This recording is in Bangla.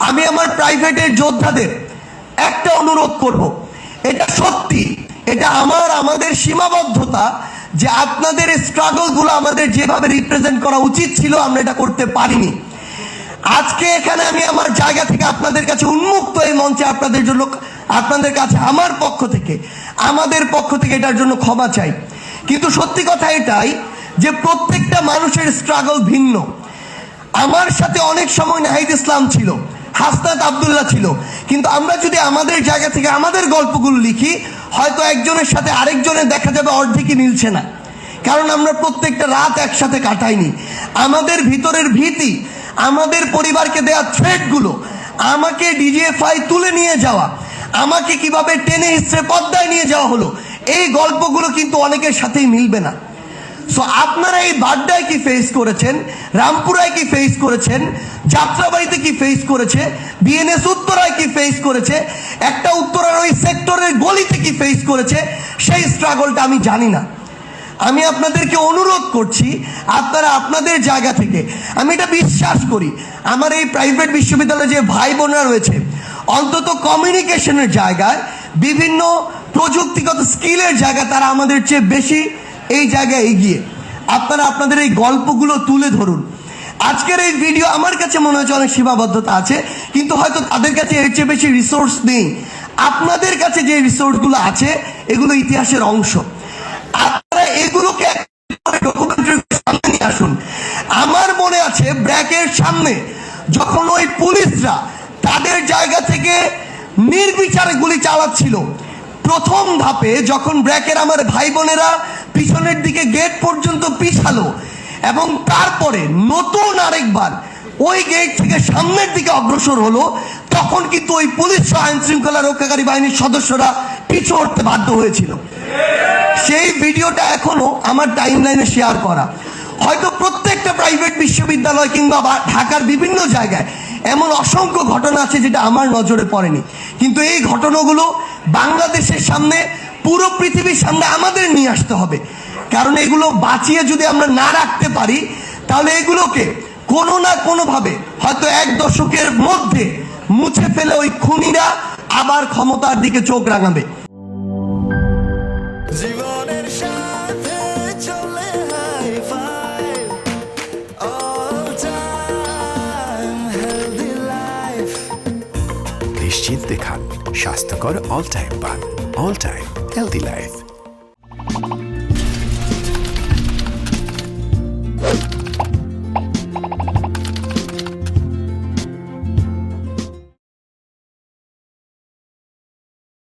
আমি আমার প্রাইভেটের যোদ্ধাদের একটা অনুরোধ করব, এটা সত্যি, এটা আমাদের সীমাবদ্ধতা যে আপনাদের স্ট্রাগলগুলো আমাদের যেভাবে রিপ্রেজেন্ট করা উচিত ছিল আমরা এটা করতে পারিনি। আজকে এখানে আমি আমার জায়গা থেকে আপনাদের কাছে উন্মুক্ত এই মঞ্চে আপনাদের কাছে আমার পক্ষ থেকে, আমাদের পক্ষ থেকে এটার জন্য ক্ষমা চাই। কিন্তু সত্যি কথা এটাই যে প্রত্যেকটা মানুষের স্ট্রাগল ভিন্ন। আমার সাথে অনেক সময় নাহিদ ইসলাম ছিল, হাসনাত আব্দুল্লাহ ছিল, কিন্তু আমরা যদি আমাদের জায়গা থেকে আমাদের গল্পগুলো লিখি, হয়তো একজনের সাথে আরেকজনের দেখা যাবে অর্ধেকই মিলছে না, কারণ আমরা প্রত্যেকটা রাত একসাথে কাটাইনি। আমাদের ভিতরের ভীতি, আমাদের পরিবারকে দেওয়া থ্রেটগুলো, আমাকে ডিজিএফআই তুলে নিয়ে যাওয়া, আমাকে কিভাবে টেনে হিস্ট্রে পদ্মায় নিয়ে যাওয়া হলো, এই গল্পগুলো কিন্তু অনেকের সাথেই মিলবে না। সো আপনারা এই বাড্ডায় কি ফেস করেছেন, রামপুরায় কি ফেস করেছেন, যাত্রাবাড়িতে কি ফেস করেছে, বিএনএস উত্তরায় কি ফেস করেছে, একটা উত্তরার ওই সেক্টরের গলিতে কি ফেস করেছে, সেই স্ট্রাগলটা আমি জানি না। আমি আপনাদেরকে অনুরোধ করছি, আপনারা আপনাদের জায়গা থেকে, আমি এটা বিশ্বাস করি আমার এই প্রাইভেট বিশ্ববিদ্যালয়ে যে ভাই বোনরা রয়েছে, অন্তত কমিউনিকেশনের জায়গায়, বিভিন্ন প্রযুক্তিগত স্কিলের জায়গায় তারা আমাদের চেয়ে বেশি এই জায়গায় এগিয়ে। আপনারা আপনাদের এই গল্পগুলো তুলে ধরুন। আজকের এই ভিডিও আমার কাছে মনে হচ্ছে অনেক সীমাবদ্ধতা আছে, কিন্তু হয়তো তাদের কাছে এর চেয়ে বেশি রিসোর্স নেই। আপনাদের কাছে যে রিসোর্সগুলো আছে এগুলো ইতিহাসের অংশ, আপনারা এগুলোকে সামনে নিয়ে আসুন। আমার মনে আছে ব্র্যাকের সামনে যখন ওই পুলিশরা তাদের জায়গা থেকে নির্বিচারে গুলি চালাচ্ছিল, প্রথম ধাপে যখন ব্র্যাকের আমার ভাই বোনেরা পিছনের দিকে গেট পর্যন্ত পিছালো এবং তারপরে নতুন আরেকবার ওই গেট থেকে সামনের দিকে অগ্রসর হলো, তখন কিন্তু ওই পুলিশ আইন শৃঙ্খলা রক্ষাকারী বাহিনীর সদস্যরা পিছু হটতে বাধ্য হয়েছিল। সেই ভিডিওটা এখনো আমার টাইমলাইনে শেয়ার করা। হয়তো প্রত্যেকটা প্রাইভেট বিশ্ববিদ্যালয় কিংবা ঢাকার বিভিন্ন জায়গায় এমন অসংখ্য ঘটনা আছে যেটা আমার নজরে পড়েনি, কিন্তু এই ঘটনাগুলো বাংলাদেশের সামনে, পুরো পৃথিবীর সামনে আমাদের নিয়ে আসতে হবে। কারণ এগুলো বাঁচিয়ে যদি আমরা না রাখতে পারি, তাহলে এগুলোকে কোনো না কোনোভাবে হয়তো এক দশকের মধ্যে মুছে ফেলে ওই খুনিরা আবার ক্ষমতার দিকে চোখ রাঙাবে। জীবনের সাথে চলে high five, all time healthy life. নিশ্চিন্তে খান, স্বাস্থ্যকর অল টাইম পান। All time healthy life.